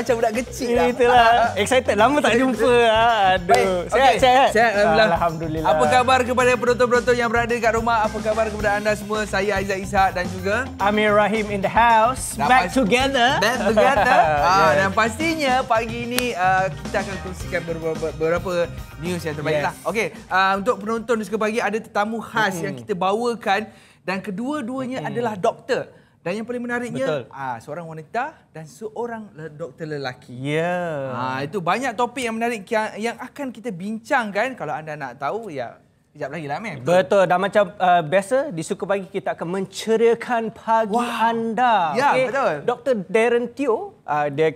Macam budak kecil lah. Itulah. Excited. Lama tak jumpa. Aduh. Sihat. Alhamdulillah. Apa khabar kepada penonton-penonton yang berada kat rumah? Apa khabar kepada anda semua? Saya Aizat Ishak dan juga Amir Rahim in the house. Back together. Yes. Dan pastinya pagi ini kita akan kongsikan beberapa news yang terbaik lah. Okey, untuk penonton di Suka Pagi ada tetamu khas yang kita bawakan dan kedua-duanya adalah doktor. Dan yang paling menariknya, seorang wanita dan seorang doktor lelaki. Ya. Itu banyak topik yang menarik yang akan kita bincangkan. Kalau anda nak tahu, ya sekejap lagi lah, Mem. Betul. Dan macam biasa, di Suka Pagi kita akan menceriakan pagi anda. Ya, betul. Dr. Darren Teo,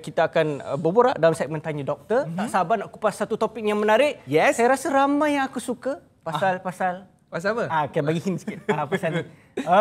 kita akan berborak dalam segmen Tanya Doktor. Tak sabar nak kupas satu topik yang menarik. Yes. Saya rasa ramai yang aku suka. Pasal Pasal apa? Akan bagi hint sikit. Pasal ni.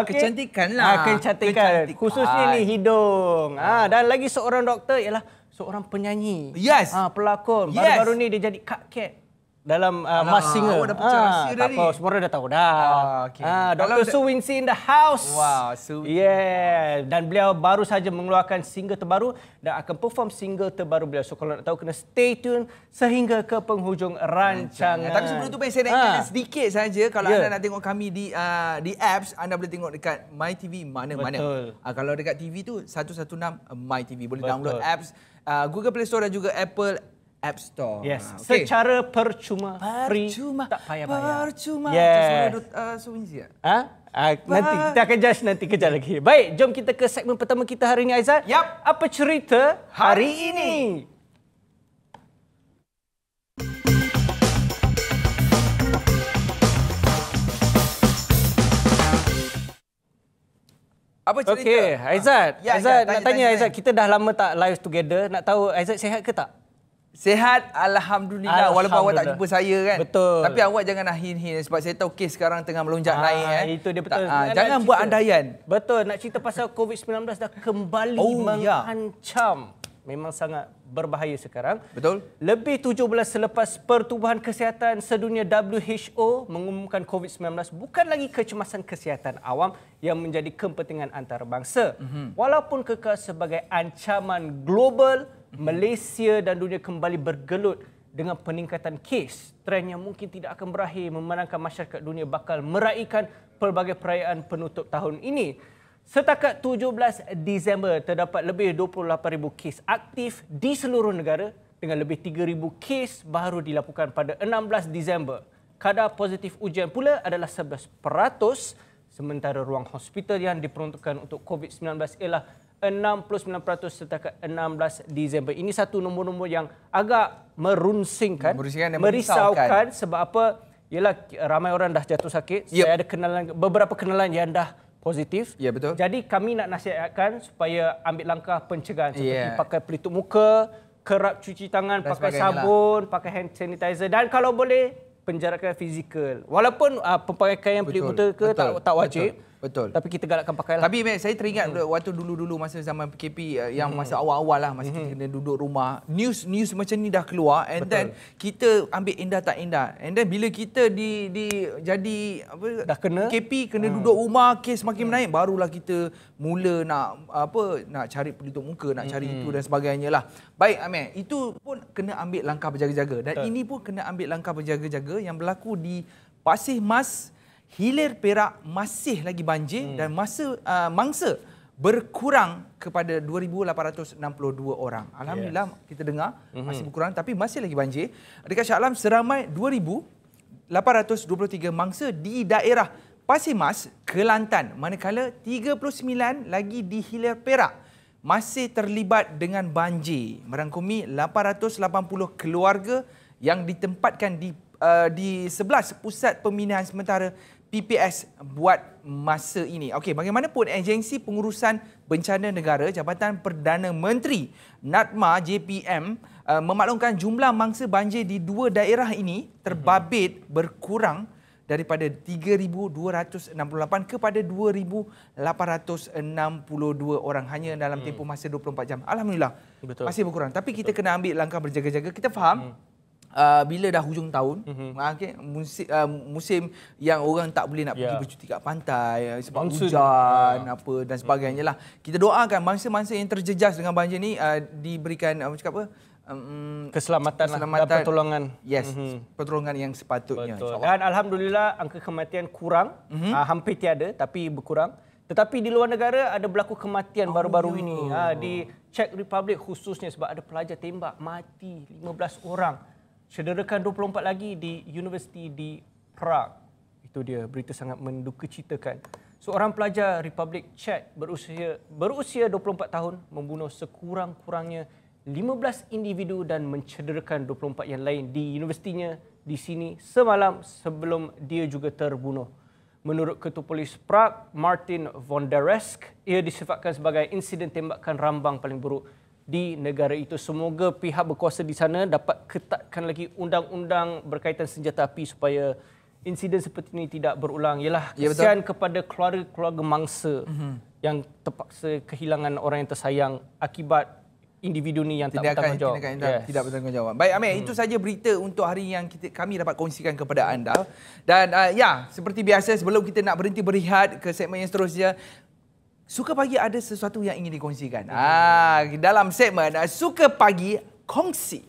Kecantikan lah. Kecantikan. Khususnya ni hidung. Dan lagi seorang doktor ialah seorang penyanyi. Yes. Pelakon. Yes. Baru-baru ni dia jadi Kak Cat dalam Masked Singer. Awak dah percaya rahsia dah ni. Semua orang dah tahu dah. Okay. Dr. Su Wincy in the house. Wow, Su. Yeah. Dan beliau baru saja mengeluarkan single terbaru dan akan perform single terbaru beliau. So kalau nak tahu kena stay tune sehingga ke penghujung rancangan. Tapi sebelum tu saya nak ingatkan sedikit saja, kalau anda nak tengok kami di apps, anda boleh tengok dekat MyTV mana-mana. Kalau dekat TV tu 116 MyTV, boleh download apps Google Play Store dan juga Apple App Store. Yes. Secara percuma, free, tak payah bayar. Percuma. Yes. Suwinsi ya? Nanti kita akan judge nanti kejap lagi. Baik, jom kita ke segmen pertama kita hari ini, Aizat. Yap. Apa cerita hari ini? Apa cerita? Okey, Aizat. Aizat, nak tanya Aizat, kita dah lama tak live together. Nak tahu Aizat sihat ke tak? Sehat, Alhamdulillah. Walaupun awak tak jumpa saya kan. Betul. Tapi awak jangan nak hint-hint sebab saya tahu kes sekarang tengah melonjak naik kan. Itu dia betul. Jangan buat andaian. Betul. Nak cerita pasal COVID-19 dah kembali mengancam. Memang sangat berbahaya sekarang. Betul. Lebih 7 bulan selepas Pertubuhan Kesihatan Sedunia WHO mengumumkan COVID-19 bukan lagi kecemasan kesihatan awam yang menjadi kepentingan antarabangsa. Walaupun kekal sebagai ancaman global, Malaysia dan dunia kembali bergelut dengan peningkatan kes. Trend yang mungkin tidak akan berakhir memandangkan masyarakat dunia bakal meraihkan pelbagai perayaan penutup tahun ini. Setakat 17 Disember, terdapat lebih 28,000 kes aktif di seluruh negara dengan lebih 3,000 kes baru dilaporkan pada 16 Disember. Kadar positif ujian pula adalah 11%, sementara ruang hospital yang diperuntukkan untuk COVID-19 ialah 69% setakat 16 Disember. Ini satu nombor-nombor yang agak merunsingkan, merisaukan. Sebab apa? Ialah ramai orang dah jatuh sakit. Saya ada beberapa kenalan yang dah positif. Ya, betul. Jadi kami nak nasihatkan supaya ambil langkah pencegahan seperti pakai pelitup muka, kerap cuci tangan, pakai sabun, pakai hand sanitizer dan kalau boleh penjarakan fizikal. Walaupun pemakaian pelitup muka tak wajib. Betul. Tapi kita galakkan pakailah. Tapi saya teringat waktu dulu-dulu masa zaman PKP yang masa awal-awal lah, masa kita kena duduk rumah, news macam ni dah keluar and then kita ambil indah tak indah. And then bila kita jadi apa dah kena PKP, kena duduk rumah, kes makin menaik, barulah kita mula nak cari pelitup muka, nak cari itu dan sebagainya lah. Baik Amir, itu pun kena ambil langkah berjaga-jaga dan ini pun kena ambil langkah berjaga-jaga yang berlaku di Pasir Mas, Hilir Perak masih lagi banjir dan mangsa berkurang kepada 2,862 orang. Alhamdulillah kita dengar masih berkurang tapi masih lagi banjir. Dekat Shah Alam seramai 2,823 mangsa di daerah Pasir Mas, Kelantan. Manakala 39 lagi di Hilir Perak masih terlibat dengan banjir. Merangkumi 880 keluarga yang ditempatkan di 11 pusat pembinaan sementara PPS buat masa ini. Okey, bagaimanapun agensi pengurusan Bencana Negara, Jabatan Perdana Menteri NADMA JPM memaklumkan jumlah mangsa banjir di dua daerah ini terbabit berkurang daripada 3,268 kepada 2,862 orang hanya dalam tempoh masa 24 jam. Alhamdulillah. Betul. Masih berkurang. Tapi kita kena ambil langkah berjaga-jaga. Kita faham bila dah hujung tahun, musim yang orang tak boleh nak pergi bercuti kat pantai sebab hujan apa dan sebagainya lah. Kita doakan mangsa-mangsa yang terjejas dengan banjir ni diberikan keselamatan dan pertolongan. Yes, pertolongan yang sepatutnya. Betul. Dan alhamdulillah angka kematian kurang, hampir tiada tapi berkurang. Tetapi di luar negara ada berlaku kematian baru-baru ini. Di Czech Republic khususnya sebab ada pelajar tembak mati 15 orang. Cederakan 24 lagi di universiti di Prague. Itu dia berita sangat mendukacitakan. Seorang pelajar Republik Czech berusia 24 tahun membunuh sekurang-kurangnya 15 individu dan mencederakan 24 yang lain di universitinya di sini semalam sebelum dia juga terbunuh. Menurut Ketua Polis Prague, Martin von der Resk, ia disifatkan sebagai insiden tembakan rambang paling buruk di negara itu. Semoga pihak berkuasa di sana dapat ketatkan lagi undang-undang berkaitan senjata api supaya insiden seperti ini tidak berulang. Ialah kesian kepada keluarga-keluarga mangsa yang terpaksa kehilangan orang yang tersayang akibat individu ni yang tak bertanggungjawab. Tidak bertanggungjawab. Baik Amir, itu saja berita untuk hari yang kami dapat kongsikan kepada anda. Dan seperti biasa sebelum kita nak berhenti berehat ke segmen yang seterusnya, Suka Pagi ada sesuatu yang ingin dikongsikan. Dalam segmen Suka Pagi Kongsi.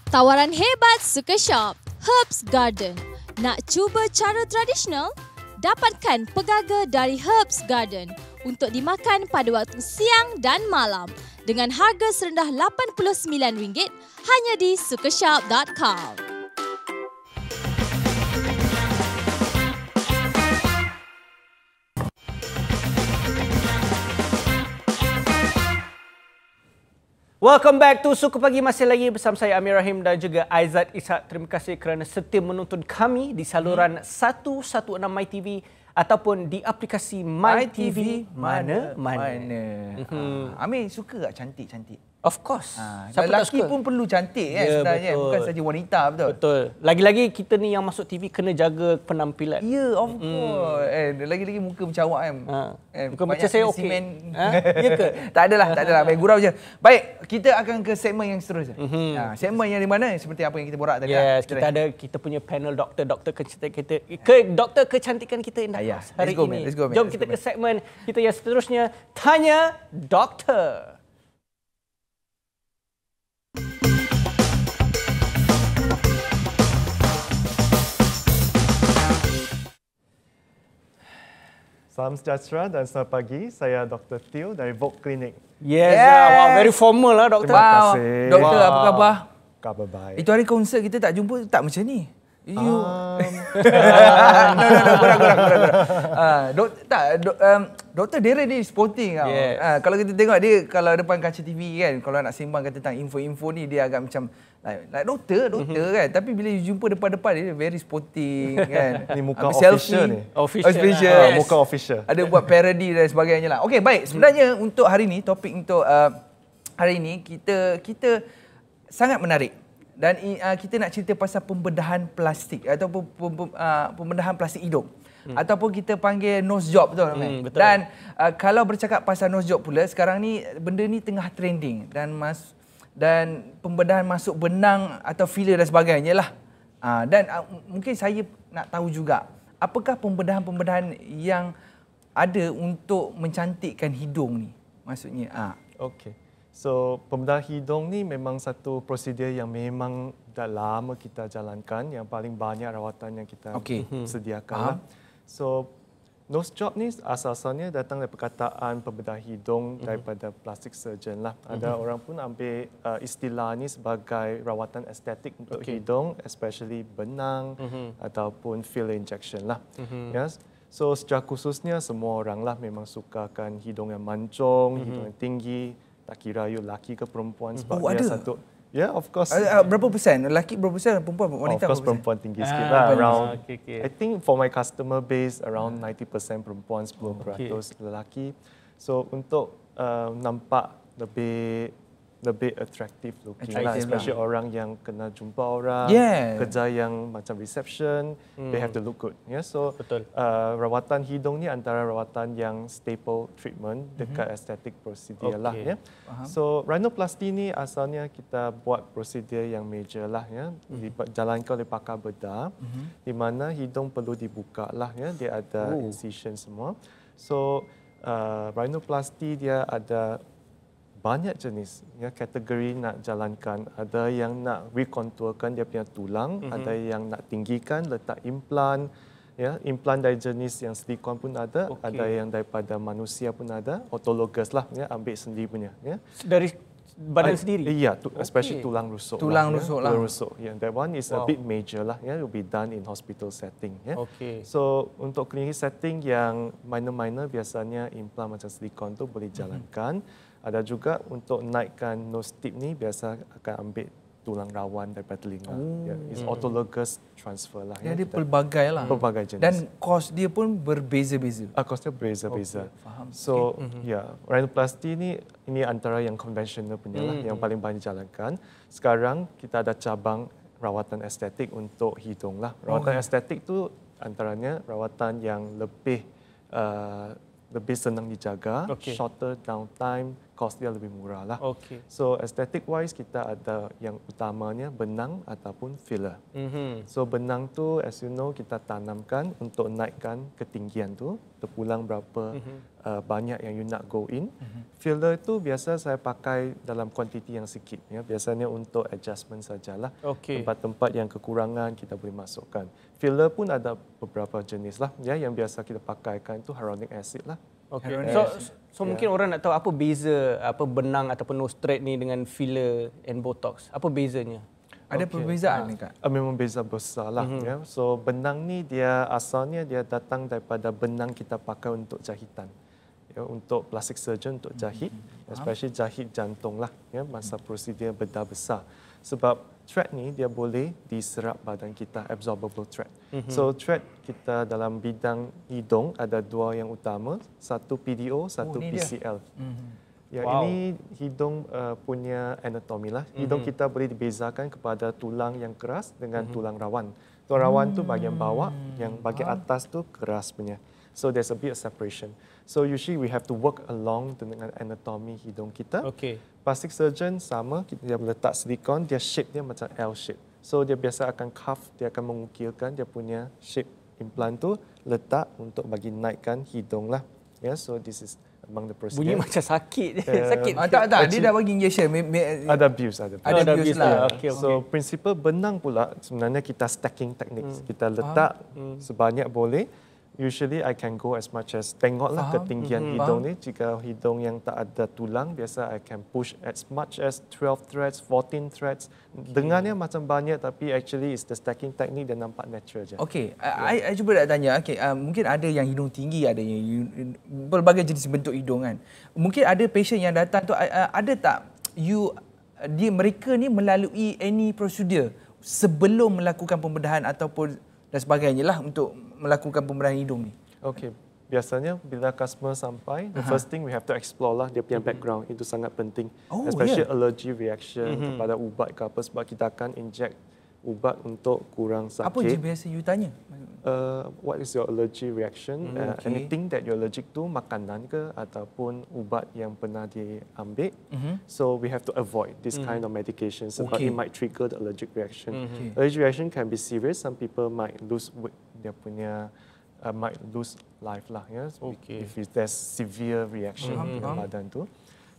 Tawaran hebat Suka Shop, Herbs Garden. Nak cuba cara tradisional? Dapatkan pegaga dari Herbs Garden untuk dimakan pada waktu siang dan malam dengan harga serendah RM89 hanya di sukashop.com. Welcome back to Suka Pagi, masih lagi bersama saya Amir Rahim dan juga Aizat Ishak. Terima kasih kerana setia menonton kami di saluran 116 MyTV ataupun di aplikasi MyTV mana-mana. Amir suka tak cantik-cantik? Of course. Siapa lelaki pun perlu cantik sebenarnya. Betul. Bukan saja wanita, betul? Betul. Lagi-lagi kita ni yang masuk TV kena jaga penampilan. Ya, of course. Lagi-lagi muka macam awak kan. Muka macam saya okey. Ya ke? Tak adalah. Baik, gurau je. Baik, kita akan ke segmen yang seterusnya. Segmen yang di mana? Seperti apa yang kita borak tadi. Yes, kita punya panel doktor kecantikan kita Indah hari ini. Jom kita ke segmen kita yang seterusnya, Tanya Doktor. Salam sejahtera dan selamat pagi. Saya Dr. Teo dari Vogue Clinic. Yes. Wow, very formal lah doktor. Terima kasih. Doktor, apa khabar? Khabar baik. Itu hari konsert kita tak jumpa, tak macam ni. Kurang. Doktor Darren ni sporting tau. Yes. Kalau kita tengok dia, kalau depan kaca TV kan, kalau nak sembangkan tentang info-info ni, dia agak macam like doktor kan. Tapi bila jumpa depan-depan dia very sporting kan. Ni muka official ni. Official. Yes. Muka official. Ada buat parody dan sebagainya lah. Okey, baik. Sebenarnya untuk hari ni, topik untuk hari ni kita sangat menarik. Dan kita nak cerita pasal pembedahan plastik ataupun pembedahan plastik hidung. Ataupun kita panggil nose job, betul? Betul. Dan kalau bercakap pasal nose job pula, sekarang ni benda ni tengah trending dan pembedahan masuk benang atau filler dan sebagainya lah. Dan mungkin saya nak tahu juga, apakah pembedahan-pembedahan yang ada untuk mencantikkan hidung ni? Maksudnya, Okey. So, pembedahan hidung ni memang satu prosedur yang memang dah lama kita jalankan, yang paling banyak rawatan yang kita sediakan. So, nose job ni asal-asalnya datang dari perkataan pembedahan hidung daripada plastic surgeon lah. Ada orang pun ambil istilah ni sebagai rawatan estetik untuk hidung, especially benang ataupun filler injection lah. Yes. So, secara khususnya semua orang lah memang sukakan hidung yang mancung, hidung yang tinggi. Tak kira you lelaki ke perempuan sebab ada? dia satu. Ya, of course. Berapa persen? Lelaki berapa persen? Perempuan, wanita Of course, berapa persen? perempuan tinggi sikit lah. Around, okay. I think for my customer base, around 90% perempuan, 10% lelaki. So, untuk nampak lebih attractive looking lah. Especially orang yang kena jumpa orang, kerja yang macam reception, they have to look good. Yeah? So, rawatan hidung ni antara rawatan yang staple treatment dekat aesthetic procedure lah. Yeah? So, rhinoplasty ni asalnya kita buat prosedur yang major lah. Ya? Dijalankan oleh pakar bedah, di mana hidung perlu dibuka lah. Ya? Dia ada incision semua. So, rhinoplasty dia ada banyak jenis ya, kategori nak jalankan. Ada yang nak rekonturkan dia punya tulang, ada yang nak tinggikan, letak implan. Ya, implan dari jenis yang silikon pun ada, ada yang daripada manusia pun ada, autologous lah, ya, ambil sendiri punya. Ya. Dari badan sendiri? Iya, especially tulang rusuk. Tulang lah, rusuk ya. lah. Tulang rusuk. Yeah, that one is a bit major lah. Yeah, it will be done in hospital setting. Yeah. So untuk klinik setting yang minor-minor, biasanya implan macam silikon tu boleh jalankan. Ada juga untuk naikkan nose tip ni biasa akan ambil tulang rawan daripada telinga. Yeah, it's autologous transfer lah. Dia pelbagai lah. Pelbagai jenis. Dan kos dia pun berbeza-beza. Kosnya berbeza-beza. Faham. So, rhinoplasty ini antara yang konvensional punya lah, yang paling banyak dijalankan. Sekarang kita ada cabang rawatan estetik untuk hidung lah. Rawatan estetik tu antaranya rawatan yang lebih senang dijaga, shorter downtime, cost dia lebih murah lah. So aesthetic wise kita ada yang utamanya benang ataupun filler. So benang tu as you know kita tanamkan untuk naikkan ketinggian tu, terpulang berapa banyak yang you nak go in. Filler tu biasa saya pakai dalam kuantiti yang sikit ya, biasanya untuk adjustment sajalah. Tempat-tempat yang kekurangan kita boleh masukkan. Filler pun ada beberapa jenis lah ya, yang biasa kita pakaikan itu hyaluronic acid lah. So mungkin orang nak tahu apa beza benang ataupun nose thread ni dengan filler and botox. Apa bezanya? Ada perbezaan ni Kak? Memang beza besar lah. Ya. So benang ni dia asalnya dia datang daripada benang kita pakai untuk jahitan. Ya, untuk plastic surgeon untuk jahit, especially jahit jantung lah. Ya, masa prosedur bedah besar. Sebab thread ni dia boleh diserap badan kita, absorbable thread. So thread kita dalam bidang hidung ada dua yang utama, satu PDO, satu PCL. Ya, ini hidung punya anatomi lah. Hidung kita boleh dibezakan kepada tulang yang keras dengan tulang rawan. Tulang rawan tu bahagian bawah, yang bahagian atas tu keras punya. So there's a bit of separation. So usually we have to work along dengan anatomi hidung kita. Plastic surgeon sama, dia letak silikon, dia shape dia macam L shape. So dia biasa akan carve, dia akan mengukirkan dia punya shape implant tu, letak untuk bagi naikkan hidung lah. Yeah, so this is among the procedure. Bunyi macam sakit. Sakit. Tak, dia dah bagi injection. Ada abuse, ada abuse lah. So prinsipal benang pula sebenarnya kita stacking techniques. Kita letak sebanyak boleh. Usually I can go as much as tengoklah ketinggian hidung ni. Jika hidung yang tak ada tulang, biasa I can push as much as 12 threads, 14 threads. Dengarnya macam banyak tapi actually is the stacking technique dan nampak natural je. I cuba nak tanya. Mungkin ada yang hidung tinggi, ada yang berbagai jenis bentuk hidung kan. Mungkin ada patient yang datang tu ada tak mereka ni melalui any prosedur sebelum melakukan pembedahan ataupun dan sebagainya lah untuk melakukan pembedahan hidung ni. Biasanya bila customer sampai, the first thing we have to explore lah dia punya background. Itu sangat penting. Especially allergy reaction kepada ubat ke apa, sebab kita akan inject ubat untuk kurang sakit. Apa je biasa you tanya? What is your allergy reaction? Anything that you're allergic to, makanan ke ataupun ubat yang pernah diambil. So we have to avoid this kind of medication sebab it might trigger the allergic reaction. Allergic reaction can be serious. Some people might lose dia punya might lose life lah. Ya? If there's severe reaction di badan tu.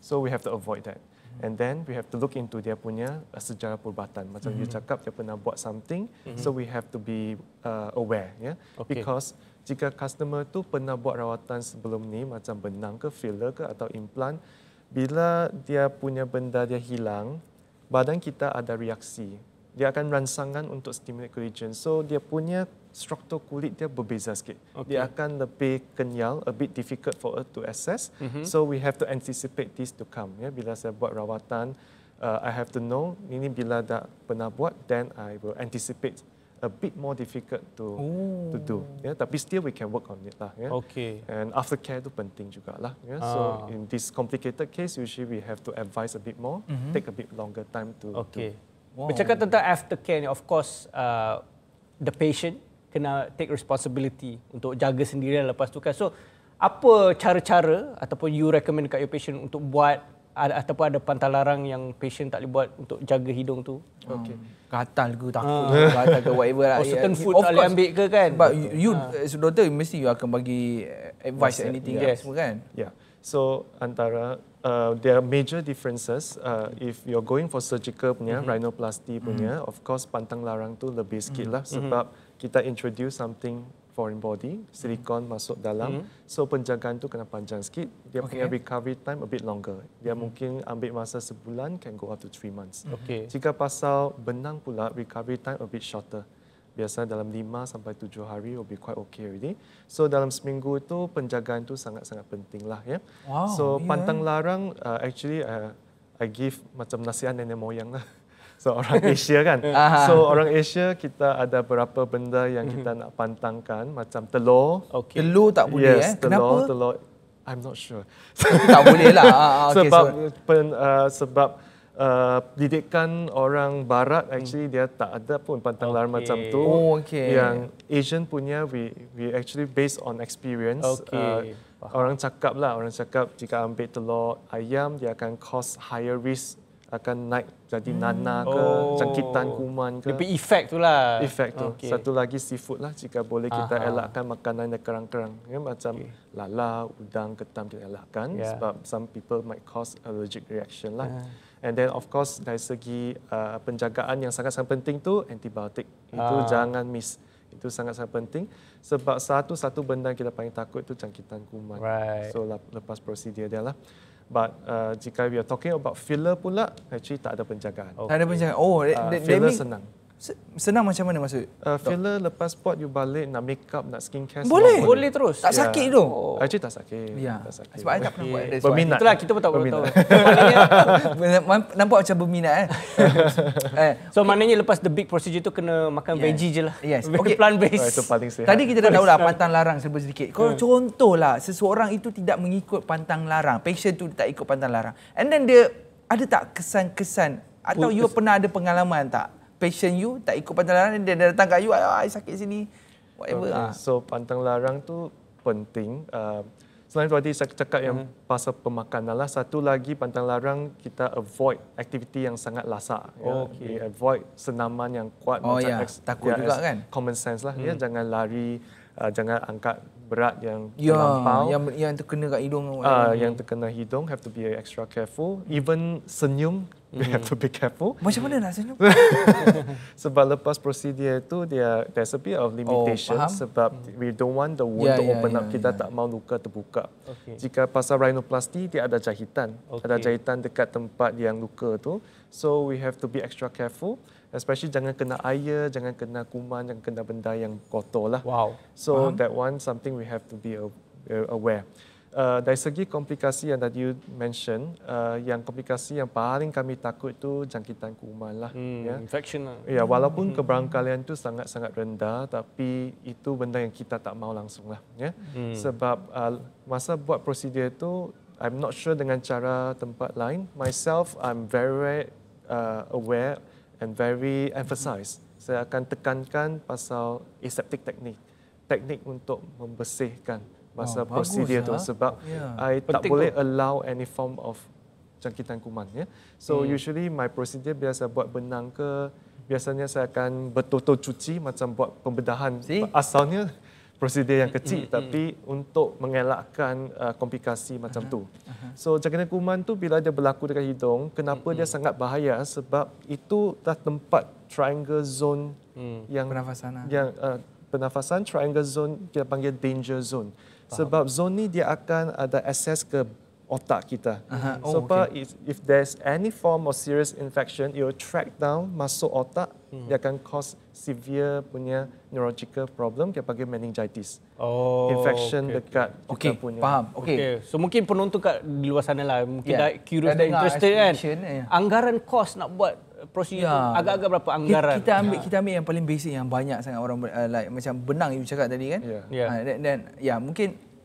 So we have to avoid that. And then we have to look into dia punya sejarah perubatan. Macam you cakap dia pernah buat something, so we have to be aware, ya. Because jika customer tu pernah buat rawatan sebelum ni macam benang ke filler ke atau implant, bila dia punya benda dia hilang, badan kita ada reaksi. Dia akan rangsangan untuk stimulate collagen. So dia punya struktur kulit dia berbeza sikit. Dia akan lebih kenyal, a bit difficult for us to access. So we have to anticipate this to come. Ya, bila saya buat rawatan, I have to know ini bila dah pernah buat, then I will anticipate a bit more difficult to do. Ya, tapi still we can work on it lah. Ya. And aftercare tu penting jugalah. Ya. So in this complicated case, usually we have to advise a bit more, take a bit longer time to do. Bercakap tentang aftercare ni, of course, the patient kena take responsibility untuk jaga sendiri lepas tu kan. So, apa cara-cara ataupun you recommend kat your patient untuk buat ataupun ada pantang larang yang patient tak boleh buat untuk jaga hidung tu? Gatal ke takut gatal ke whatever lah. Certain food tak boleh ambil ke kan? But you as a doctor, mesti you akan bagi advice anything semua kan? Yeah. So antara there are major differences. If you're going for surgical punya, rhinoplasty punya, of course pantang larang tu lebih sikit lah sebab kita introduce something foreign body, silikon masuk dalam. So penjagaan tu kena panjang sikit. Dia punya recovery time a bit longer. Dia mungkin ambil masa sebulan, can go up to 3 months. Jika pasal benang pula, recovery time a bit shorter. Biasa dalam 5 sampai 7 hari will be quite okay already. So dalam seminggu tu penjagaan tu sangat-sangat penting lah ya. So pantang larang actually I give macam nasihat nenek moyang lah. So orang Asia kan. So orang Asia kita ada beberapa benda yang kita nak pantangkan macam telur. Telur tak boleh Kenapa? Telur I'm not sure. Tak boleh lah. Sebab didikan orang barat actually dia tak ada pun pantang larang macam tu. Yang Asian punya we actually based on experience. Orang cakap jika ambil telur ayam dia akan cause higher risk, akan naik jadi nana ke, jangkitan kuman ke. Lebih efek tu lah. Efek tu. Satu lagi seafood lah, jika boleh kita elakkan makanan yang kerang-kerang. Ya, macam lala, udang, ketam kita elakkan sebab some people might cause allergic reaction lah. And then of course dari segi penjagaan yang sangat-sangat penting tu antibiotik. Itu jangan miss. Itu sangat-sangat penting sebab satu benda yang kita paling takut itu jangkitan kuman. So lepas prosedur dia lah. But jika we are talking about filler pula, actually tak ada penjagaan. Tak ada penjagaan. Filler senang. Senang macam mana maksud? Filler lepas spot you balik nak make up, nak skincare boleh. semua Boleh terus. Tak sakit tu. Actually tak sakit. Tak sakit. Sebab I tak pernah buat. Berminat. Itulah kita pun tak tahu. Nampak macam berminat So maknanya lepas the big procedure tu kena makan veggie je lah. Plant based. Itu paling sihat. Tadi kita dah tahu lah pantang larang serba sedikit. Kalau contohlah seseorang itu tidak mengikut pantang larang, patient tu tak ikut pantang larang. And then dia ada tak kesan-kesan atau you pernah ada pengalaman tak? Patient you tak ikut pantang larang, dia datang kat you, I sakit sini, whatever. So pantang larang tu penting. Selain tadi saya cakap yang pasal pemakanan lah, satu lagi pantang larang kita avoid aktiviti yang sangat lasak. We avoid senaman yang kuat. Takut juga kan. Common sense lah. Jangan lari, jangan angkat berat yang terlampau. Yang terkena kat hidung. Yang terkena hidung have to be extra careful. Even senyum, we have to be careful. Macam mana nak senyum? Sebab lepas prosedur itu there's a bit of limitation sebab we don't want the wound to open up. Kita tak mau luka terbuka. Jika pasal rhinoplasty dia ada jahitan. Ada jahitan dekat tempat yang luka tu. So we have to be extra careful. Especially jangan kena air, jangan kena kuman, jangan kena benda yang kotor lah. So that one something we have to be aware. Dari segi komplikasi yang tadi you mention, yang komplikasi yang paling kami takut tu jangkitan kuman lah. Infection lah. Ya, walaupun kebarangkalian tu sangat-sangat rendah, tapi itu benda yang kita tak mau langsung lah. Ya. Sebab masa buat prosedur tu, I'm not sure dengan cara tempat lain. Myself, I'm very aware and very emphasize. Saya akan tekankan pasal aseptic teknik untuk membersihkan masa prosedur tu sebab I tak boleh allow any form of jangkitan kuman. So usually my procedure biasa buat benang ke, biasanya saya akan betul-betul cuci macam buat pembedahan. Asalnya prosedur yang kecil tapi untuk mengelakkan komplikasi macam tu. So jangkitan kuman tu bila dia berlaku dekat hidung, kenapa dia sangat bahaya sebab itu dah tempat triangle zone yang pernafasan triangle zone kita panggil danger zone. Sebab zone ni dia akan ada akses ke otak kita. Oh, if there's any form of serious infection, it will track down masuk otak, dia akan cause severe punya neurological problem, kita panggil meningitis. Infection dekat kita punya. Faham. So mungkin penonton kat di luar sana lah mungkin dah curious Dah dan dengar interested kan. Anggaran kos nak buat prosedur agak-agak berapa anggaran? Kita ambil yang paling basic yang banyak sangat orang like macam benang you cakap tadi kan. Dan mungkin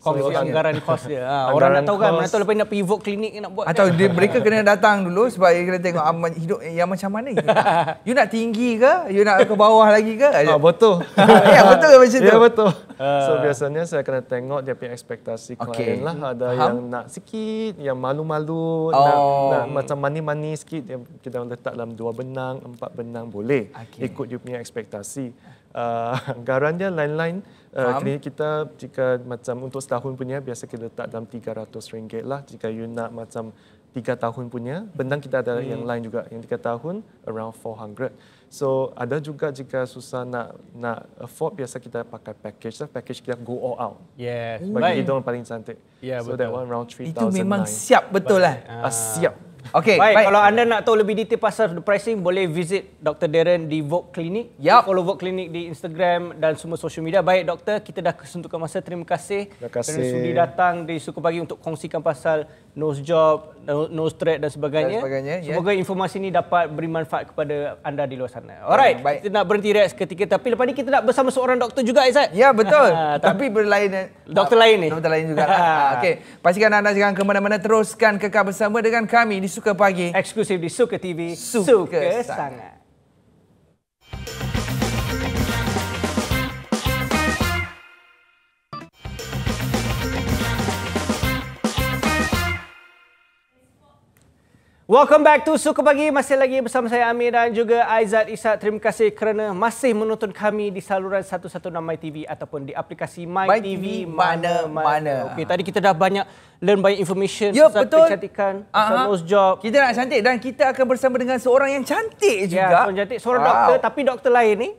kongsi anggaran kos dia. Orang nak tahu kan mana tahu lepas ni nak pergi Vogue Clinic nak buat. Atau mereka kena datang dulu sebab dia kena tengok hidup yang macam mana. You nak tinggi ke? You nak ke bawah lagi ke? Betul. Ya betul ke macam tu? Ya betul. So biasanya saya kena tengok dia punya ekspektasi klien lah. Ada yang nak sikit, yang malu-malu, nak macam mani-mani sikit, kita letak dalam 2 benang, 4 benang boleh. Ikut dia punya ekspektasi. Anggarannya lain-lain. Klinik kita jika macam untuk setahun punya biasa kita letak dalam RM300 lah. Jika you nak macam 3 tahun punya, benang kita ada yang lain juga. Yang 3 tahun around 400. So ada juga jika susah nak afford, biasa kita pakai package lah. Package kita go all out. Yes. Bagi hidung paling cantik. betul. So that one around 3,000. Itu memang siap betul lah. Siap. Okey, baik. Kalau anda nak tahu lebih detail pasal the pricing, boleh visit Dr. Darren di Vogue Clinic. Follow Vogue Clinic di Instagram dan semua social media. Baik doktor, kita dah kesuntukan masa. Terima kasih kerana sudi datang di Suku Pagi untuk kongsikan pasal nose job, nose thread dan sebagainya. Semoga informasi ini dapat beri manfaat kepada anda di luar sana. Alright, kita nak berhenti rehat seketika, tapi lepas ni kita nak bersama seorang doktor juga, Aizat. Ya betul. Tapi berlainan. Doktor lain ni. Doktor lain juga. Okey, pastikan anda jangan ke mana-mana, teruskan kekal bersama dengan kami di Suka Pagi. Eksklusif di Suka TV. Suka sangat. Welcome back to Suka Pagi. Masih lagi bersama saya Amir dan juga Aizat Ishak. Terima kasih kerana masih menonton kami di saluran 116 MyTV ataupun di aplikasi MyTV mana-mana. Okey, tadi kita dah learn banyak information pasal kecantikan, pasal nose job. Kita nak cantik dan kita akan bersama dengan seorang yang cantik juga. Seorang cantik, seorang doktor, tapi doktor lain ni.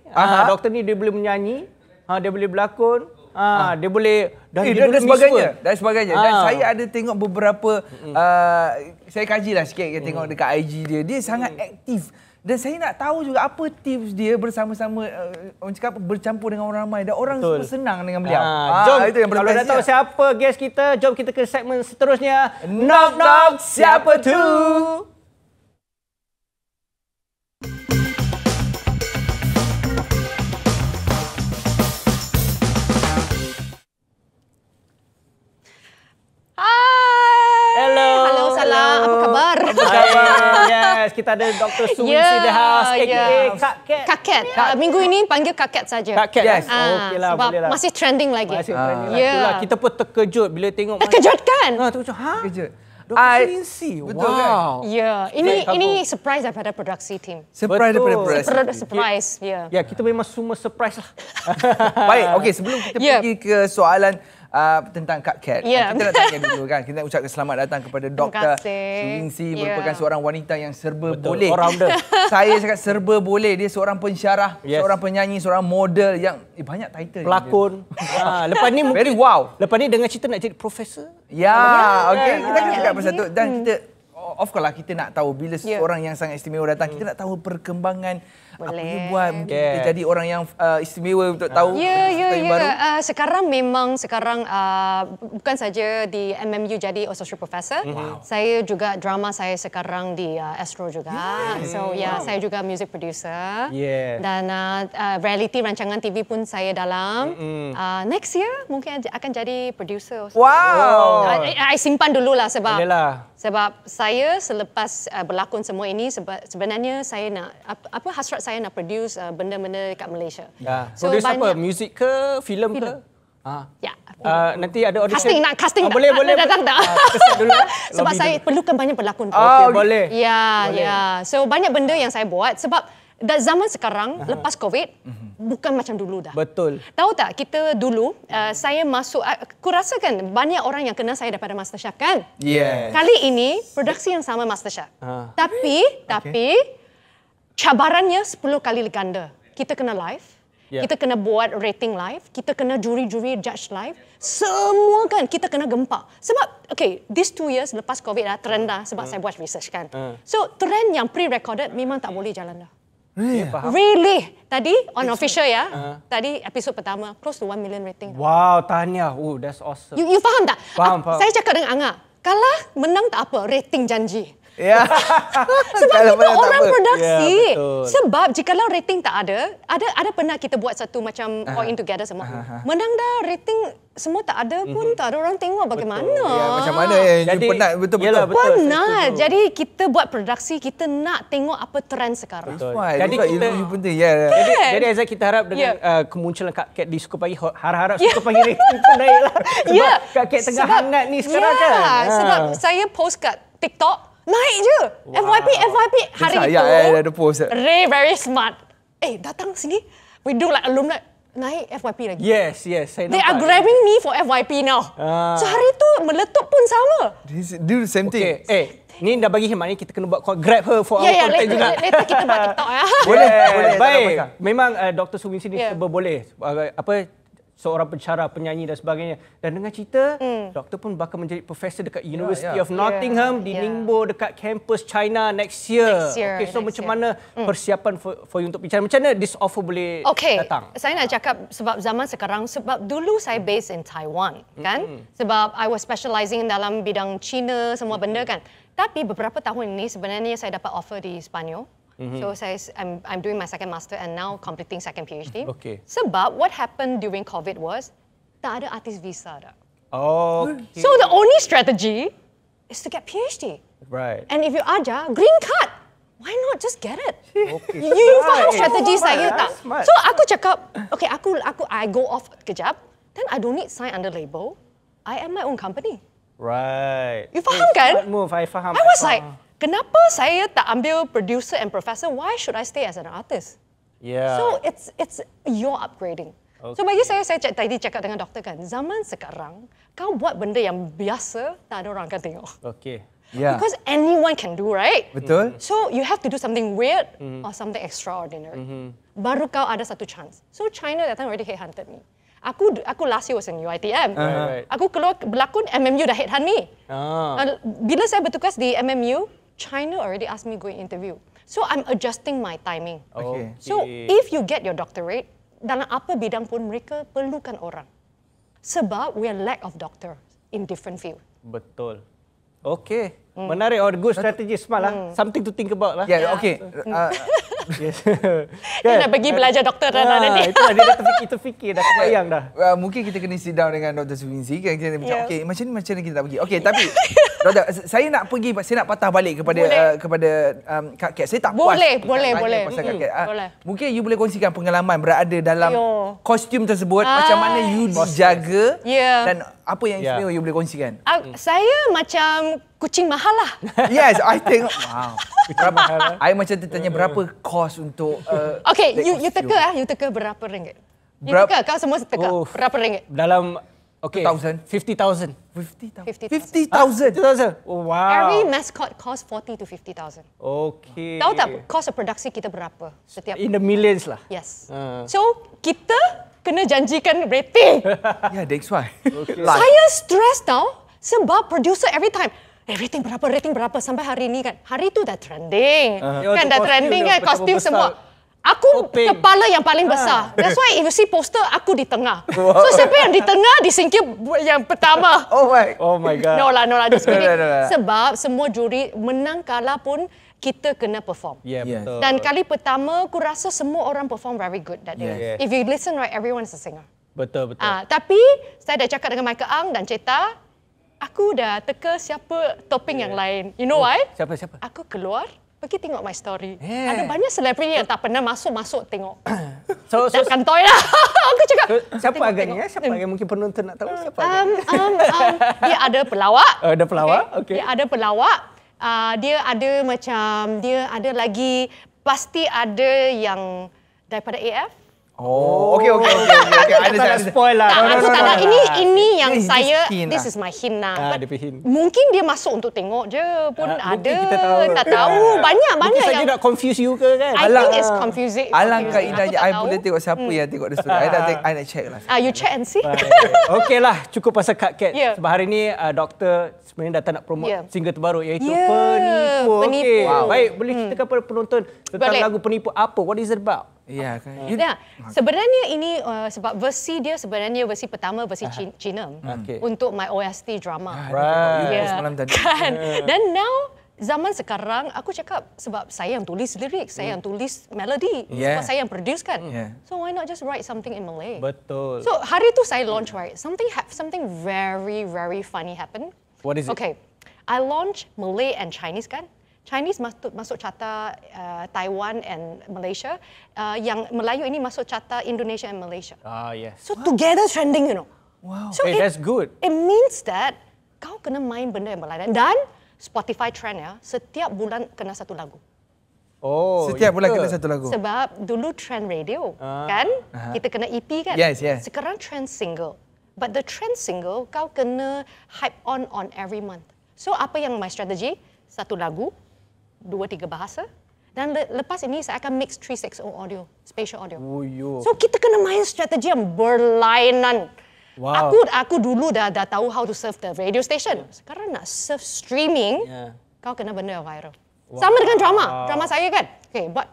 Doktor ni dia boleh menyanyi, dia boleh berlakon, dia boleh dan sebagainya. Dan saya ada tengok beberapa saya kajilah sikit tengok dekat IG dia. Dia sangat aktif. Dan saya nak tahu juga apa tips dia bersama-sama orang cakap bercampur dengan orang ramai dan orang super senang dengan beliau. Jom, itu yang kalau nak tahu siapa guest kita, jom kita ke segmen seterusnya. Knock knock, siapa tu? Halo, salam. Apa khabar? Yes, kita ada Dr. Suwin in the house, aka Kak Cat. Kak Cat. Minggu ini panggil Kak Cat saja. Kak Cat. Yes. Okeylah, sebab boleh lah. masih trending lagi. Itulah, kita pun terkejut bila tengok. Terkejut kan? Terkejut. Dr. Suwin. Betul kan? Ya, ini surprise daripada produksi team. Surprise daripada produksi. Surprise, ya. Ya, kita memang semua surprise lah. Baik, okey, sebelum kita pergi ke soalan tentang Kak Cat. Kita nak tanya dulu kan. Kita nak ucapkan selamat datang kepada Dr. Suwingsi, merupakan seorang wanita yang serba boleh. All-rounder. Saya cakap serba boleh. Dia seorang pensyarah, seorang penyanyi, seorang model yang banyak title. Pelakon. Lepas ni mungkin very wow. Lepas ni dengan cerita nak jadi profesor. Okey, kita akan cakap pasal tu dan kita of course lah kita nak tahu bila seorang yang sangat istimewa datang, kita nak tahu perkembangan apa dia buat, mungkin kita jadi orang yang istimewa untuk tahu yang baru. Sekarang bukan saja di MMU jadi associate professor. Saya juga drama saya sekarang di Astro juga. So saya juga music producer. Dan reality rancangan TV pun saya dalam. Next year mungkin akan jadi producer. Wow. I simpan dululah sebab saya selepas berlakon semua ini sebenarnya saya nak hasrat saya nak produce benda-benda dekat Malaysia. So produce apa? Muzik ke? Filem ke? Ya. Nanti ada audition. Casting. Boleh. Keset dulu. Sebab saya perlukan banyak berlakon. Boleh. Ya. So banyak benda yang saya buat sebab zaman sekarang lepas COVID bukan macam dulu dah. Betul. Tahu tak kita dulu saya masuk aku rasa kan banyak orang yang kenal saya daripada MasterChef kan? Yes. Kali ini produksi yang sama MasterChef. Tapi cabarannya 10 kali ganda. Kita kena live. Kita kena buat rating live, kita kena juri-juri judge live. Semua kan kita kena gempak. Sebab, okay, these 2 years lepas COVID dah, trend dah sebab saya buat research kan. So, trend yang pre-recorded memang tak boleh jalan dah. Really? Tadi, on official ya, tadi episod pertama, close to 1 million rating. Wow, tahniah. That's awesome. You faham tak? Faham. Saya cakap dengan Angah, kalah menang tak apa, rating janji. Ya. Sebab kita orang produksi. Ya, sebab jikalau rating tak ada pernah kita buat satu macam all in together semua. Menang dah, rating semua tak ada pun, tak ada orang tengok bagaimana. Ya, macam mana you penat betul-betul. Penat. Jadi kita buat produksi, kita nak tengok apa trend sekarang. Jadi kita penting. Jadi Aizat, kita harap dengan kemunculan Kak Kat di Suka Pagi, harap Suka Pagi rating pun naik lah. Sebab Kak Kat tengah hangat ni sekarang kan. Sebab saya post kat TikTok, naik je. FYP hari itu. Ya, ada post. Ray very smart. Datang sini. We do like alumni. Naik FYP lagi. Yes. Saya They are grabbing me for FYP now. So hari tu meletup pun sama. Do the same thing. Ni dah bagi khidmat ni, kita kena buat grab her for our content juga. Later kita buat TikTok ya. Boleh. Baik. Memang Dr. Suwin sini serba boleh. Seorang pencara, penyanyi dan sebagainya. Dan dengan cerita, doktor pun bakal menjadi profesor dekat University of Nottingham di Ningbo dekat kampus China next year. Okay, so macam mana persiapan for you untuk bicara? Macam mana this offer boleh datang? Saya nak cakap sebab zaman sekarang, sebab dulu saya based in Taiwan, kan? Sebab I was specializing dalam bidang Cina, semua benda kan. Tapi beberapa tahun ini sebenarnya saya dapat offer di Sepanyol. So I'm doing my second master and now completing second PhD. Sebab what happened during COVID was tak ada artist visa dah. So the only strategy is to get PhD. Right. And if you ajar green card, why not just get it? You faham strategi saya tak? So aku cakap, okay, I go off kejap, then I don't need sign under label. I am my own company. Right. You faham kan? Smart move, I faham. I was like, kenapa saya tak ambil producer and professor? Why should I stay as an artist? Yeah. So it's your upgrading. So bagi saya tadi cakap dengan doktor kan, zaman sekarang kau buat benda yang biasa, tak ada orang akan tengok. Because anyone can do, right? Betul. So you have to do something weird or something extraordinary. Baru kau ada satu chance. So China that time already headhunted me. Aku last year was in UiTM. Aku keluar berlakon, MMU dah headhunt me. Bila saya bertugas di MMU, China already asked me going interview. So I'm adjusting my timing. So if you get your doctorate, dalam apa bidang pun mereka perlukan orang. Sebab we are lack of doctor in different field. Betul. Okay. Menarik. Good strategy. Smart lah. Something to think about lah. Okay. Yes. Dia nak pergi belajar doktor dah nanti. Itulah dia dah terfikir, dah terbayang dah. Mungkin kita kena sit down dengan Dr. Suwinsi kan, kita macam okey, macam mana kita nak pergi. Okey, tapi Doktor, saya nak patah balik kepada Kak Kat. Saya tak puas. Boleh. Pasal Kak Kat. Mungkin you boleh kongsikan pengalaman berada dalam kostum tersebut, macam mana you dijaga dan apa yang istimewa you boleh kongsikan? Saya macam kucing mahal lah. Yes, I tengok. Wow. I macam tertanya berapa kos untuk okay, you teka berapa ringgit? You teka, kau semua teka. Berapa ringgit? Dalam 50,000. 50,000. 50,000. Oh, wow. Every mascot cost 40 to 50,000. Okay. Tahu tak cost of produksi kita berapa setiap? In the millions lah. Yes. So kita kena janjikan rating. Yeah, that's why. Saya stress tau sebab producer every time. Rating berapa sampai hari ni kan. Hari tu dah trending. Kan dah trending kan, kostum semua. Aku kepala yang paling besar. That's why if you see poster, aku di tengah. So siapa yang di tengah disingkir yang pertama. Oh my god. No lah, just kidding. Sebab semua juri menang kalah pun kita kena perform. Betul. Dan kali pertama, aku rasa semua orang perform very good that day. If you listen right, everyone is a singer. Betul. Tapi saya dah cakap dengan Michael Ang dan Ceta, aku dah teka siapa topping yang lain. You know why? Siapa? Aku keluar, pergi tengok my story. Ada banyak selebriti yang tak pernah masuk tengok. So kantoi lah. Aku cakap. Siapa agaknya? Siapa yang mungkin penonton nak tahu siapa? Dia ada pelawak. Ada pelawak? Okay. Dia ada pelawak. Dia ada lagi, pasti ada yang daripada AF. Oh, okey. Tak nak spoil lah. Tak, aku tak nak. Ini yang This saya, hint this lah. is my hint lah. Dia hint. Mungkin dia masuk untuk tengok je pun ada. Mungkin kita tahu. Tak tahu. Banyak Mungkin saja yang nak confuse you ke kan? I think it's confusing. Alangkah Aku indahnya tak I tahu. boleh tengok siapa yang tengok di studio. I nak check lah. You check and see. Okeylah, cukup pasal Kak Kat. Ya. Sebab hari ni doktor sebenarnya datang nak promote single terbaru iaitu Ya, Penipu. Penipu. Okey. Baik, boleh ceritakan kepada penonton tentang Boleh. lagu Penipu apa? What is it about? Ya kan. Ya, sebenarnya ini sebab versi dia sebenarnya versi pertama versi Cina Okey. untuk my OST drama. Right. You post malam tadi. Kan? Dan now zaman sekarang aku cakap sebab saya yang tulis lirik, saya yang tulis melody, sebab saya yang produce kan. So why not just write something in Malay? Betul. So hari tu saya launch right. Something very funny happened. What is it? Okay. I launch Malay and Chinese kan. Chinese masuk carta Taiwan and Malaysia. Yang Melayu ini masuk carta Indonesia and Malaysia. Yes. So together trending, you know. Wow. So That's good. It means that kau kena main benda yang berlainan. Dan Spotify trend ya, setiap bulan kena satu lagu. Oh, Setiap bulan itu. kena satu lagu. Sebab dulu trend radio, kan? Kita kena EP kan? Yes. Sekarang trend single. But the trend single, kau kena hype on every month. So apa yang my strategy? Satu lagu, 2-3 bahasa. Dan lepas ini saya akan mix 360 audio, spatial audio. So kita kena main strategi yang berlainan. Wow. Aku dulu dah tahu how to surf the radio station. Sekarang nak surf streaming, kau kena benda yang viral. Sama dengan drama saya kan. Okay, buat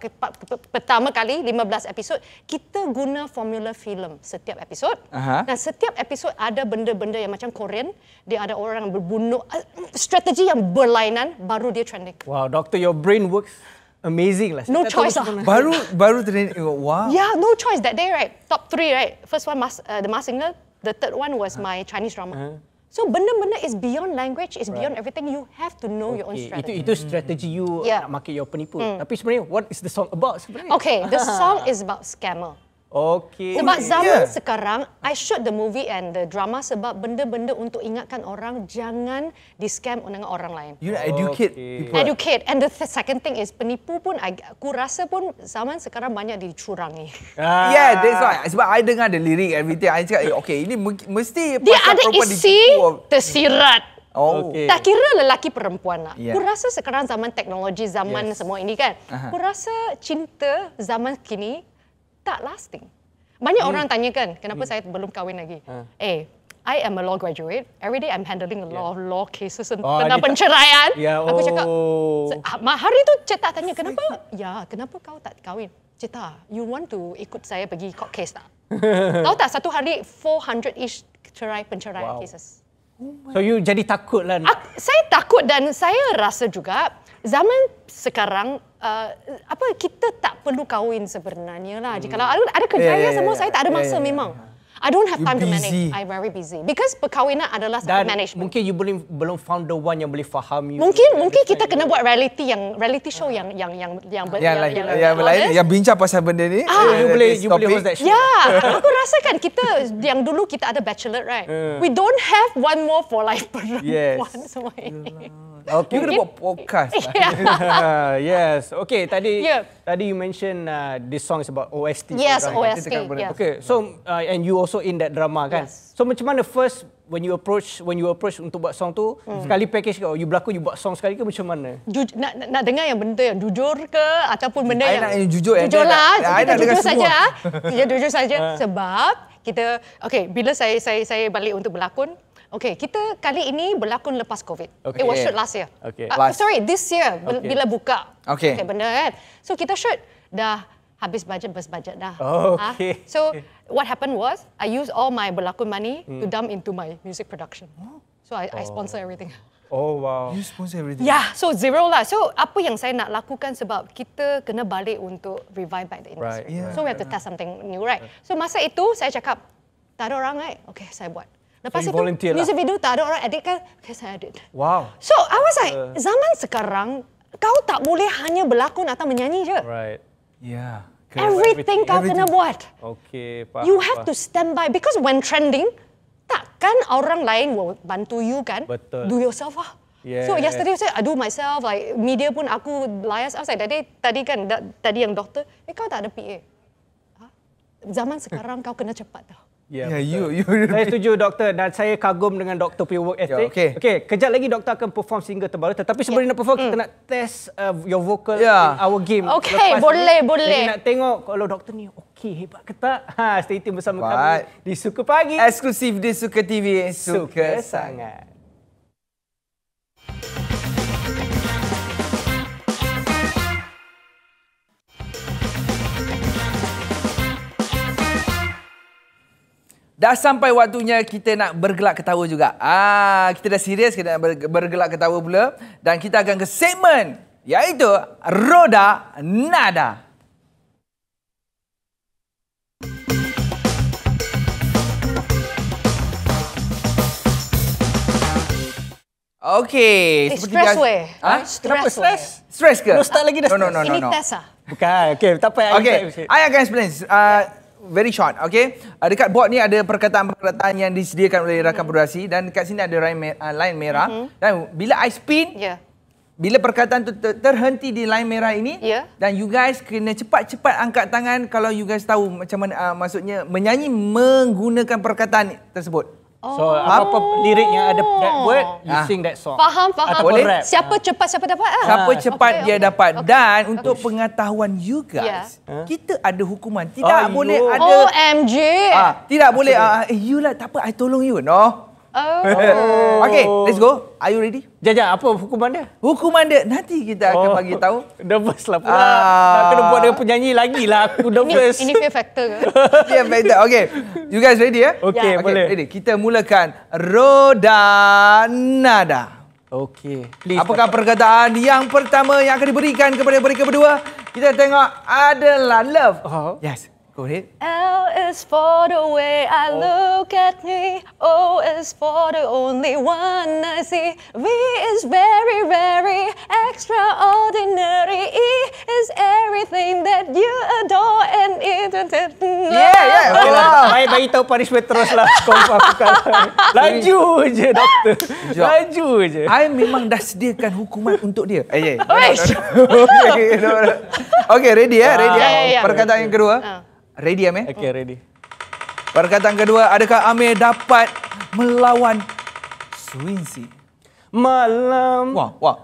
pertama kali 15 episod, kita guna formula filem setiap episod. Dan setiap episod ada benda-benda yang macam Korean, dia ada orang yang berbunuh, strategi yang berlainan, baru dia trending. Wow, Doctor, your brain works amazing lah. No choice lah. Baru trending. Wow. Yeah, no choice that day, right? Top 3, right? First one, the Mask Singer. The third one was my Chinese drama. So benda-benda is beyond language, is beyond everything. You have to know your own strategy. Itu strategi you nak market your Penipu. Tapi sebenarnya, what is the song about sebenarnya? Okay, the song is about scammer. Okay. Sebab zaman sekarang, I shoot the movie and the drama sebab benda-benda untuk ingatkan orang jangan di-scam dengan orang lain. You nak educate people. Educate. And the second thing is penipu pun, aku rasa pun zaman sekarang banyak dicurangi. Yeah, that's why. Sebab I dengar the lyric everything. I cakap, okay, ini mesti Dia pasal ada perempuan isi ditipu. tersirat. Oh. Okay. Tak kira lelaki perempuan lah. Yeah. Aku rasa sekarang zaman teknologi, zaman semua ini kan. Aku rasa cinta zaman kini tak lasting. Banyak orang tanya kan, kenapa saya belum kahwin lagi? I am a law graduate. Every day I'm handling a lot of law cases tentang penceraian. Aku cakap, hari tu Cita tanya, kenapa? Kenapa kau tak kahwin? Cita, you want to ikut saya pergi court case tak? Tahu tak, satu hari 400-ish penceraian cases. So you jadi takut lah. Saya takut dan saya rasa juga zaman sekarang kita tak perlu kahwin sebenarnya lah. Jika ada kerjaya semua saya tak ada masa memang. I don't have time to manage. I'm very busy because perkahwinan adalah satu management. Mungkin you belum found the one yang boleh faham you. Mungkin kita kena buat reality show yang bincang pasal benda ni. You boleh host that show. Aku rasa kan kita yang dulu kita ada bachelor, right? We don't have one more for life perempuan semua ini. Okay. You kena buat podcast lah. Yes. Okay, tadi you mention this song is about OST. Yes, right? OST. Yes. Okay, so and you also in that drama kan? Yes. So macam mana first when you approach untuk buat song tu, sekali package you berlakon you buat song sekali ke macam mana? Nak dengar yang benda yang jujur ke ataupun benda yang jujur lah. Kita jujur saja. Kita jujur saja sebab kita bila saya balik untuk berlakon. Okay, kita kali ini berlakon lepas COVID. It was shoot last year. This year bila buka. Okay, benda kan. So kita shoot dah habis budget dah. So what happened was I used all my berlakon money to dump into my music production. So I sponsor everything. Oh wow. You sponsor everything. Yeah, so zero lah. So apa yang saya nak lakukan sebab kita kena balik untuk revive back the industry. So we have to test something new, right? So masa itu saya cakap tak ada orang, right? Okay, saya buat. Lepas itu, music video tak ada orang edit kan? Okay, saya edit. Wow. So, I was like, zaman sekarang, kau tak boleh hanya berlakon atau menyanyi je. Right. Yeah. Everything kau kena buat. Okay, faham. You have to stand by. Because when trending, takkan orang lain will bantu you kan? Betul. Do yourself lah. Yes. So, yesterday I do myself. Like, media pun aku lias. I was like, tadi yang doktor, kau tak ada PA. zaman sekarang kau kena cepat tau. Ya, you. Saya setuju doktor dan saya kagum dengan doktor punya work ethic. Okey, kejap lagi doktor akan perform single terbaru, tetapi sebelum nak perform kita nak test your vocal in our game. Okey, boleh. Jadi nak tengok kalau doktor ni okey, hebat ke tak? Stay tune bersama kami di Suka Pagi. Eksklusif di Suka TV. Suka sangat. Dah sampai waktunya kita nak bergelak ketawa juga. Kita dah serius, kita nak bergelak ketawa pula. Dan kita akan ke segmen iaitu Roda Nada. Okey. Expressway. Kenapa stres? Stres ke? Belum start lagi dah No. Ini test lah. Bukan. Okey, tak payah. Okey, I akan explain. Very short, okay? Dekat board ni ada perkataan-perkataan yang disediakan oleh rakan produksi dan dekat sini ada line merah. Dan bila I spin, bila perkataan tu terhenti di line merah ini, dan you guys kena cepat-cepat angkat tangan kalau you guys tahu macam mana maksudnya menyanyi menggunakan perkataan tersebut. So, apa-apa lirik yang ada that word, you sing that song. Faham. Ataupun rap. Siapa cepat, siapa dapat. Siapa cepat dia dapat. Dan untuk pengetahuan you guys, kita ada hukuman. Tidak boleh ada... OMG. Tidak boleh, you lah, tak apa, I tolong you. No. Okay, let's go. Are you ready? Jajak, apa hukuman dia? Hukuman dia, nanti kita akan bagi tahu. Nervous lah pula. Nak kena buat dengan penyanyi lagi lah. Aku nervous. Ini fear factor ke? Fear factor. Okay, you guys ready ya? Okay, boleh. Ready. Kita mulakan Roda Nada. Okay. Apakah perkataan yang pertama yang akan diberikan kepada mereka berdua? Kita tengok adalah love. Yes. Go ahead. L is for the way I look at me. O is for the only one I see. V is very, very extraordinary. E is everything that you adore and it. Yeah. Baik, bagi tahu punishment teruslah. Laju je, doktor. Laju je. I memang dah sediakan hukuman untuk dia. Okay, ready ya? Ready ya? Perkataan yang kedua. Ready, Amir? Okay, ready. Perkataan kedua, adakah Amir dapat melawan Swincy? Malam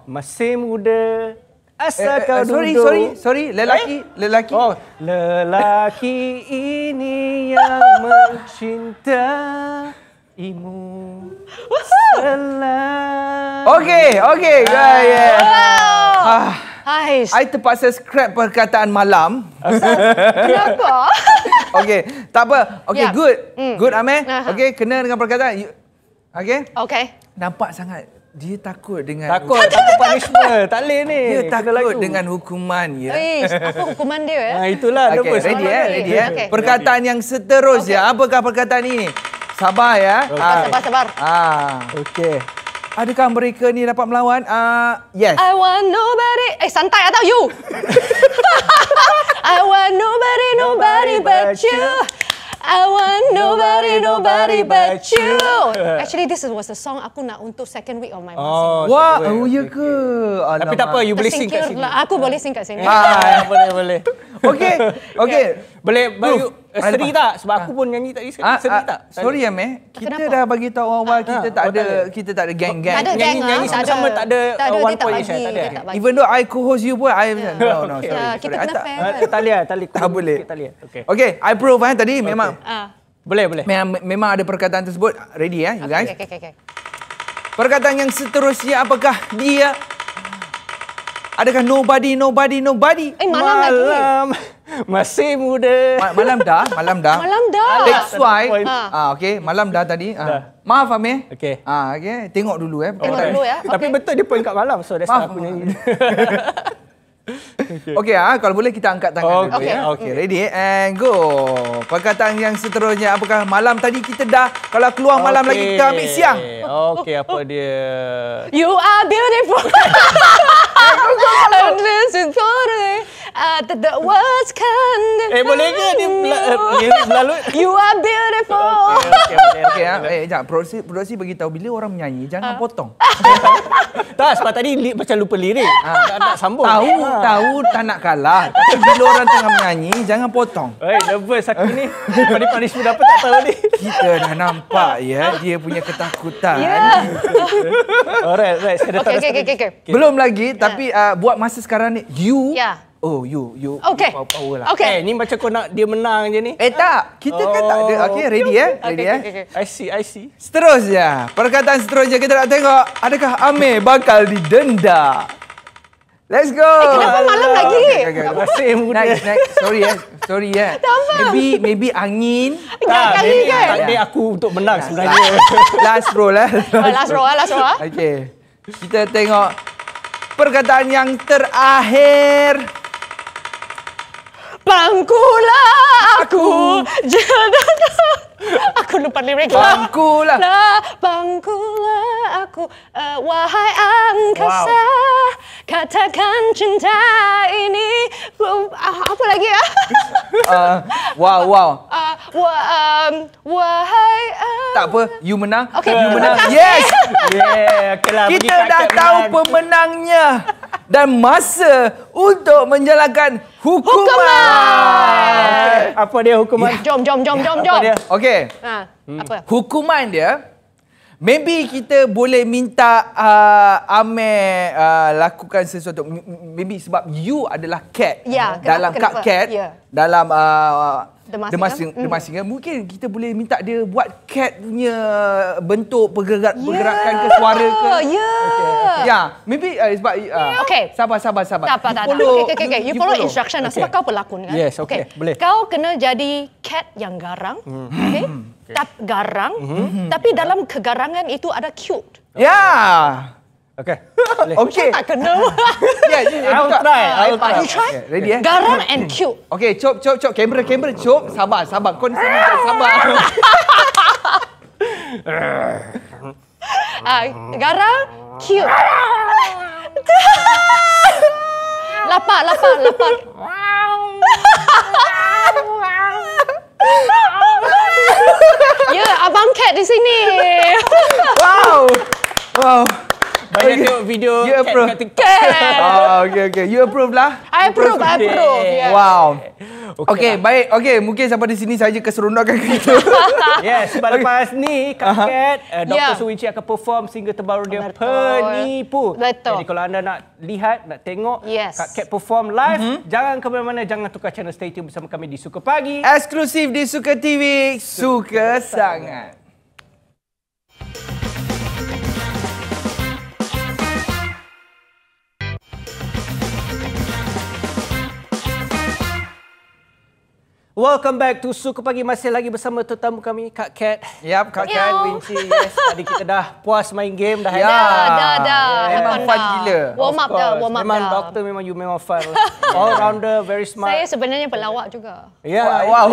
masih muda, asal kau duduk. Sorry. Lelaki. Lelaki ini yang mencintaimu. Okay. I terpaksa scrap perkataan malam. Kenapa? Okay, tak apa. Okay, good Amir. Okay, kena dengan perkataan. Okay. Nampak sangat dia takut dengan takut punishment. Tak boleh ni. Dia takut dengan hukuman ya. Apa hukuman dia? Itulah. Okay, ready ya. Perkataan yang seterusnya. Apakah perkataan ini? Sabar ya. Sabar. Okay. Adakah mereka ni dapat melawan? Yes. I want nobody. Santai atau you? I want nobody but you. I want nobody but you. Actually, this was the song aku nak untuk second week of my music. Wah, ya ke? Tapi tak apa, you boleh sing kat sini. Aku boleh sing kat sini. Boleh. Okay. Boleh bagi seri tak? Sebab aku pun nyanyi tadi seri tak? Sorry Amir, kita dah bagi tahu awal kita tak ada gang-gang. Tak ada gang. Nyanyi sama-sama tak ada one point share, tak ada. Even though I co-host you pun, no, sorry. Kita kena fair. Tali. Tak boleh. Okay, I prove tadi memang. Boleh. Memang ada perkataan tersebut. Ready ya, you guys? Okay. Perkataan yang seterusnya apakah dia? Adakah nobody? Malam masih muda. Malam dah. That's why. Okay, malam dah tadi. Maaf Amir. Okay. Okay. Tengok dulu Tengok dulu ya. Tapi betul dia point kat malam, so that's why aku nyanyi. Okay, kalau boleh kita angkat tangan dulu ya. Okay, ready and go. Perkataan yang seterusnya, apakah malam tadi kita dah, kalau keluar malam lagi kita ambil siang. Okay, apa dia? You are beautiful. The words can define boleh ke dia melalui? You are beautiful. Okay, jap. Produksi beritahu bila orang menyanyi jangan potong. Tak, sebab tadi macam lupa lirik. Nak sambung. Tahu tak nak kalah. Tapi bila orang tengah menyanyi jangan potong. Nervous aku ni. Panis-panis pun dapat tak tahu ni. Kita dah nampak ya dia punya ketakutan. Alright. Saya dah Okay. Belum lagi tapi buat masa sekarang ni you. You. Okay. Power lah. Okay. Ni macam kau nak dia menang je ni. Tak. Kita kan tak ada. Okay, ready Okay. I see. Seterusnya. Perkataan seterusnya kita nak tengok. Adakah Amir bakal didenda? Let's go. Kenapa malam lagi? Masih muda. Sorry. Maybe angin. Kali kan? Tak ada aku untuk menang sebenarnya. Last roll. Last roll. Okay. Kita tengok perkataan yang terakhir. Bangkulah aku. Aku lupa lirik. Bangkulah. Bangkulah aku. Wahai angkasa. Katakan cinta ini. Apa lagi ya? Wow. Wahai Tak apa, you menang. Okay, You menang. terima kasih. Yes. Okay lah, Kita dah tahu pemenangnya dan masa untuk menjalankan hukuman. Apa dia hukuman? Jom. Okey. Apa? Hukuman dia, maybe kita boleh minta Amir lakukan sesuatu. Maybe sebab you adalah cat. Ya, dalam kenapa? cat. Ya. Dalam The The Masked. Mungkin kita boleh minta dia buat cat punya bentuk pergerakan ke suara ke. Ya, maybe sebab Okay. Sabar. Tak. Okay. You follow instruction lah. Sebab kau pelakon kan? Yes, okay. Boleh. Kau kena jadi cat yang garang. Okay? Garang. Tapi dalam kegarangan itu ada cute. Ya. Okay. Okay. Tak kena. I'll try. You try? Okay, ready Garang and cute. Okay, cop. Kamera, cop. Sabar. Kau ni sabar. Garang, cute. Lapar. Ya, abang cat di sini. Wow. Banyak tengok video You cat approve. kat TikTok. Okay. You approve lah. I approve. Yeah. Wow. Okay, baik. Okay, mungkin sampai di sini saja keseronokan kita. Yes, sebab lepas ni Kak Cat, Dr. Suwici akan perform single terbaru dia, Penipu. Betul. Jadi kalau anda nak lihat, nak tengok Kak Cat perform live, jangan ke mana-mana, jangan tukar channel, stay tune bersama kami di Suka Pagi. Eksklusif di Suka TV. Suka sangat. Welcome back to Suka Pagi. Masih lagi bersama tetamu kami, Kak Cat. Yap, Kak Cat. Winci. Yes, tadi kita dah puas main game dah. Dah. Memang fun gila. Warm up dah. Memang doktor memang you memang fun. All rounder, very smart. Saya sebenarnya pelawak juga. Ya, Wow.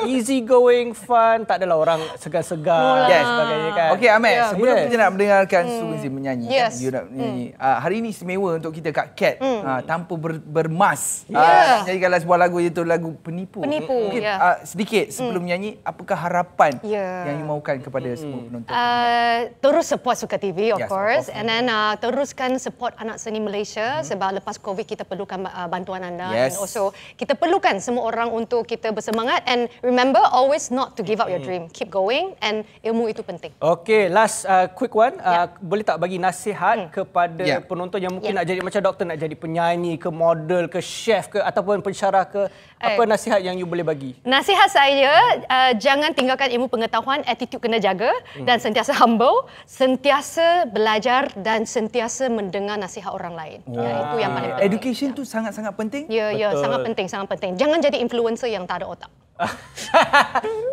Easy going, fun. Tak adalah orang segan-segan Yes. sebagainya kan. Okey, Ahmed. Sebelum kita nak mendengarkan Suwici menyanyi. Yes. You nak menyanyi. Hari ini istimewa untuk kita, Kak Cat. Tanpa bermas. Nyanyikanlah sebuah lagu, iaitu lagu Penipu. Mungkin sedikit sebelum nyanyi, apakah harapan yang you mahukan kepada semua penonton? Terus support Suka TV, of Yes, course. of course. And then teruskan support anak seni Malaysia sebab lepas COVID kita perlukan bantuan anda. Yes. And also kita perlukan semua orang untuk kita bersemangat. And remember, always not to give up your dream. Keep going and ilmu itu penting. Okay, last quick one. Boleh tak bagi nasihat kepada penonton yang mungkin nak jadi macam doktor, nak jadi penyanyi ke, model ke, chef ke, ataupun pensyarah ke? Apa nasihat yang you boleh bagi? Nasihat saya, jangan tinggalkan ilmu pengetahuan, attitude kena jaga dan sentiasa humble, sentiasa belajar dan sentiasa mendengar nasihat orang lain. Itu yang paling penting. Education tu sangat-sangat penting? Ya, sangat penting. Jangan jadi influencer yang tak ada otak.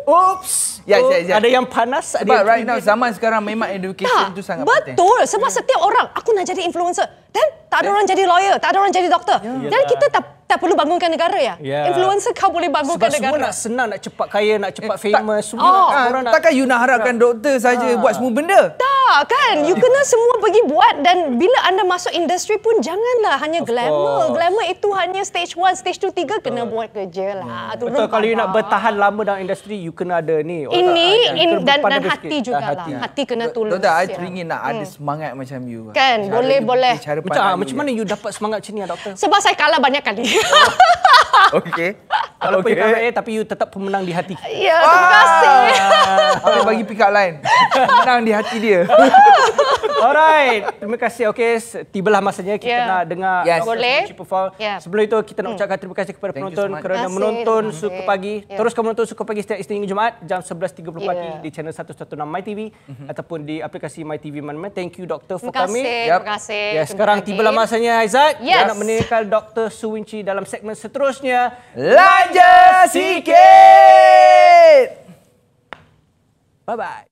Oops. Ada yang panas. Sebab right now, zaman sekarang memang education tu sangat penting. Betul. Sebab setiap orang, aku nak jadi influencer. Dan tak ada orang jadi lawyer, tak ada orang jadi doktor. Dan kita tak perlu bangunkan negara ya. Influencer kau boleh bangunkan sebab negara. Semua nak senang, nak cepat kaya, nak cepat famous. Semua orang nak. Takkan you nak harapkan doktor saja buat semua benda? Tak. kan? You kena semua pergi buat dan bila anda masuk industri pun janganlah hanya glamour. Glamour itu hanya stage 1, stage 2, 3 kena buat kerja lah. Betul, kalau you nak bertahan lama dalam industri, you kena ada ni. Dan hati jugalah. Hati kena tulus. Doktor, I teringin nak ada semangat macam you. Kan, boleh. Macam mana you dapat semangat macam ni, doktor? Sebab saya kalah banyak kali. Okey. Walaupun you kalah, tapi you tetap pemenang di hati. Ya, terima kasih. Habis bagi pick up line. Menang di hati dia. Alright, terima kasih. Okey, tibalah masanya kita nak dengar boleh. perform. Sebelum itu kita nak ucapkan terima kasih kepada penonton kerana menonton Suka Pagi. Teruskan menonton Suka Pagi setiap Isnin hingga Jumaat jam 11.30 pagi di channel 116 MyTV ataupun di aplikasi MyTV mana-mana. Thank you doktor for coming. Terima kasih. Sekarang tibalah masanya Aizat. Kita nak meninggalkan Dr. Suwinci dalam segmen seterusnya. Lanja sikit. Bye-bye.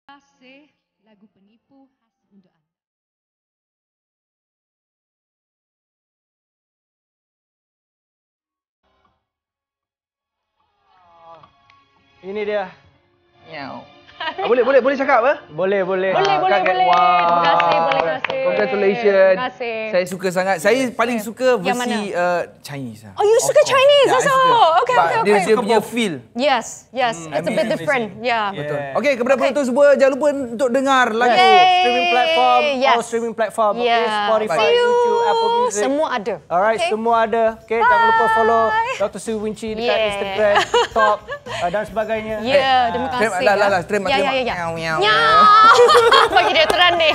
Kasih lagu penipu khas untuk anda. Ini dia. Miau. Boleh cakap apa? Boleh. Boleh. Wow. Terima kasih. Congratulations. Terima kasih. Saya suka sangat. Saya paling suka Yang versi mana? Chinese. Oh, you suka Chinese Ya, I also? suka. Okay. Dia punya feel. Yes. It's a bit different. Yeah. Betul. Okey, kepada penonton semua jangan lupa untuk dengar lagu. Streaming platform, Yes. all streaming platform, Yeah. Spotify, See you. YouTube, Apple Music. Semua ada. Alright, Okay. semua ada. Okay, jangan lupa follow Dr. Sue Winci dekat Yeah. Instagram, TikTok dan sebagainya. Ya, terima kasih. Stream. Ya. Bagi dia teran ni.